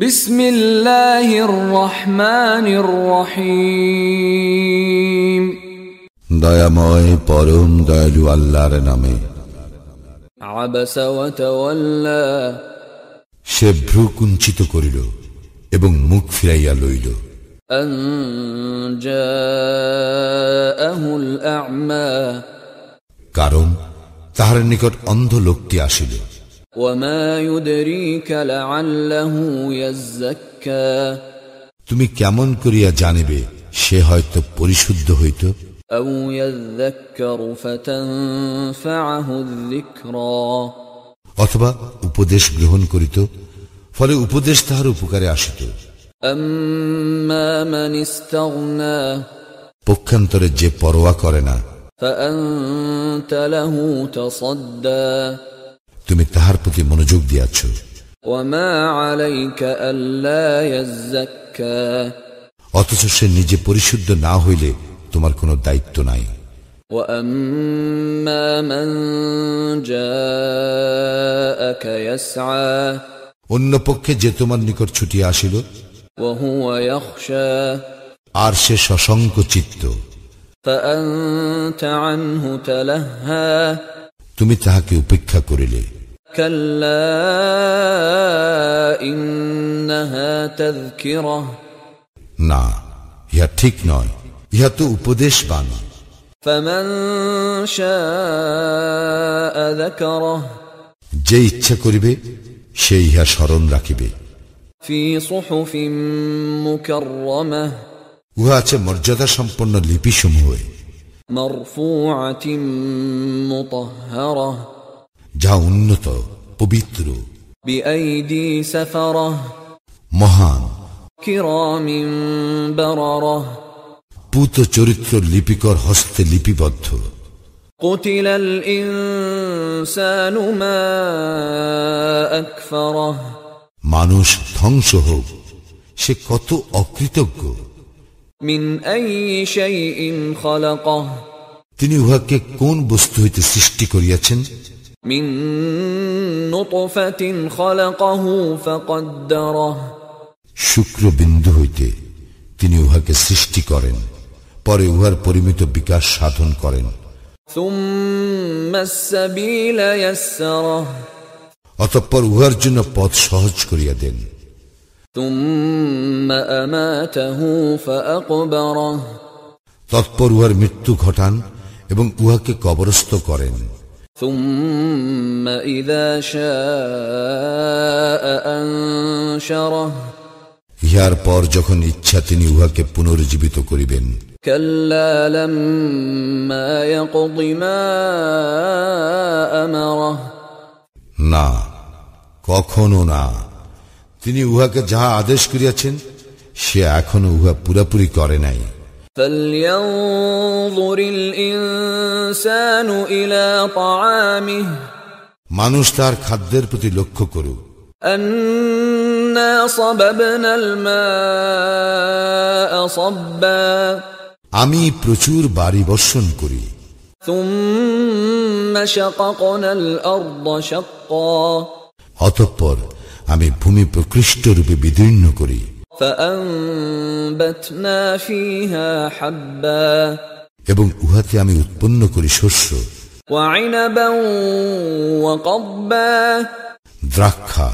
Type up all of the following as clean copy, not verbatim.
বিসমিল্লাহির রহমানির রহিম। দয়াময় পরম দয়ালু আল্লাহর নামে। আবাসা ওয়া তাওয়াল্লা, সে ভ্রু কুঞ্চিত করিল এবং মুখ ফিরাইয়া লইল। আন জাআহুল আ'মা, কারণ তাহার নিকট অন্ধ লোকটি আসিল। ওয়া মা ইউদরিকা লাআল্লাহু ইয়াযাক্কা, তুমি কেমন করিয়া জানিবে সে হয়তো পরিশুদ্ধ হইত। আও ইয়াযাক্কারু ফাতানফাআহু যিকরা, অথবা উপদেশ গ্রহণ করিত, ফলে উপদেশ তাহার উপকারে আসিত। আম্মা মান ইস্তাগনা, পক্ষান্তরে যে পরোয়া করে না, ফাআনতা লাহু তাসাদ্দা, তুমি তাহার প্রতি মনোযোগ দিয়াছ। ওয়া মা আলাইকা আল্লা ইয়াযাক্কা, অথচ সে নিজে পরিশুদ্ধ না হইলে তোমার কোনো দায়িত্ব নাই। ওয়া আম্মা মান জাআকা ইয়াসআ, অন্য পক্ষে যে তোমার নিকট ছুটিয়া আসিল, ওয়া হুয়া ইয়াখশা, আর সে সশঙ্ক চিত্ত, ফাআনতা আনহু তালাহা, তুমি তাহাকে উপেক্ষা করিলে। কাল্লা ইন্নাহা তাযকিরাহ, না, ইহা ঠিক নয়, ইহা তো উপদেশ বাণী। ফামান শাআ যাকারাহ, যে ইচ্ছা করিবে সে ইহা স্মরণ রাখিবে। ফি সুহুফিন মুকাররামাহ, উহা আছে মর্যাদা সম্পন্ন লিপিসমূহে, মারফুআতিন মুতাহহারাহ, যা উন্নত পবিত্র, বিআইদি সাফারাহ, মহান, কিরামিন বারারাহ, পূত চরিত্র লিপিকর হস্তে লিপিবদ্ধ। কুতিলাল ইনসানু মা আকফারাহ, মানুষ ধ্বংস হোক, সে কত অকৃতজ্ঞ। মিন আইয়ি শাইইন খালাকাহ, তিনি উহাকে কোন বস্তু হইতে সৃষ্টি করিয়াছেন? মিন নুতফাতিন খালাকাহু ফাকদ্দারাহ, শুক্রবিন্দু হইতে তিনি উহাকে সৃষ্টি করেন, পরে উহার পরিমিত বিকাশ সাধন করেন। সুম্মা আস-সাবিলা ইয়াসসারাহ, অতঃপর উহার জন্য পথ সহজ করিয়া দেন। সুম্মা আমাতাহু ফাআকবারাহ, তৎপর উহার মৃত্যু ঘটান এবং উহাকে কবরস্থ করেন। সুম্মা ইযা শাআ আনশারাহ, ইহার পর যখন ইচ্ছা তিনি উহাকে পুনরুজ্জীবিত করিবেন। কাল্লা লাম্মা ইয়াকদি মা আমারাহ, না, কখনো না, তিনি উহাকে যাহা আদেশ করিয়াছেন সে এখনো উহা পুরাপুরি করে নাই। ফালইয়ানজুরিল ইনসানু ইলা তাআমিহি, মানুষ তার খাদ্যের প্রতি লক্ষ্য করুক। আন্না সাবাবনাল মাআ সাব্বা, আমি প্রচুর বারি বর্ষণ করি। সুম্মা শাকাকনাল আরদা শাক্কা, অতঃপর আমি ভূমি প্রকৃষ্ট রূপে বিদীর্ণ করি। ফাআনবাতনা ফীহা হাব্বা, এবং উহাতে আমি উৎপন্ন করি শস্য, ওয়া ইনাবান ওয়া কাব্বা, দ্রাক্ষা,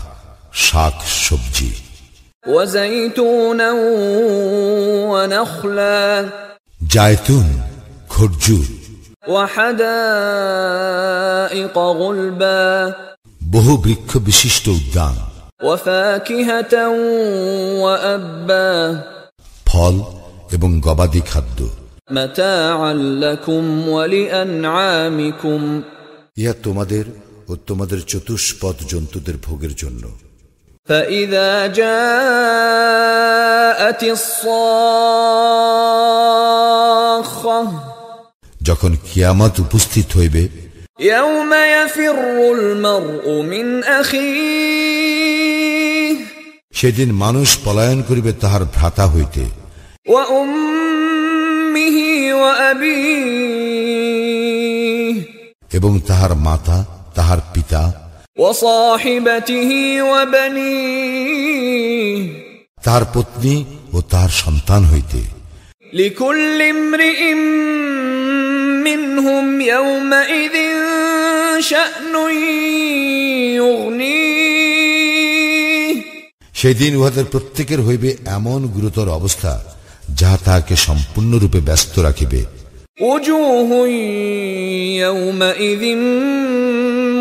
শাক সবজি, ওয়া যাইতুনান ওয়া নাখলা, জায়তুন, খরজুর, ওয়া হাদাইকা গুলবা, বহু বৃক্ষ বিশিষ্ট উদ্যান, ওয়া ফাকিহাতান ওয়া আব্বা, ফল এবং গবাদি খাদ্য, মাতাআন লাকুম ওয়া লিআনআমিকুম, ইহা তোমাদের ও তোমাদের চতুষ্পদ জন্তুদের ভোগের জন্য। فإذا جاءت الصاخة, যখন কিয়ামত উপস্থিত হইবে, يوم يفر المرء من أخيه, সেদিন মানুষ পলায়ন করিবে তাহার ভ্রাতা হইতে, وأمه وأبيه, এবং তাহার মাতা, তাহার পিতা, وصاحبته وبنيه, তার পত্নী ও তার সন্তান হইতে। لكل امرئ منهم يومئذ شأن يغنيه সেদিন উহাদের প্রত্যেকের হইবে এমন গুরুতর অবস্থা যাহা তাহাকে সম্পূর্ণরূপে ব্যস্ত রাখিবে। وجوه يومئذ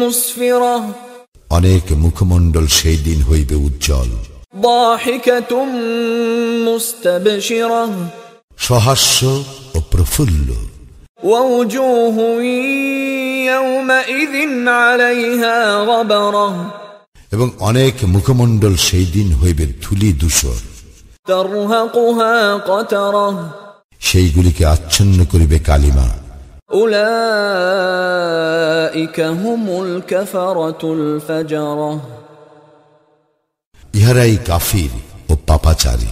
مسفرة অনেক মুখমণ্ডল সেই দিন হইবে উজ্জ্বল। ضاحكة مستبشرة সহাস্য ও প্রফুল্ল। ووجوه يومئذ عليها غبرة এবং অনেক মুখমণ্ডল সেই দিন হইবে ধূলি ধূসর। ترهقها قترة সেইগুলিকে আচ্ছন্ন করিবে কালিমা। أولئك هم الكفرة الفجرة ইহারাই কাফির ও পাপাচারী।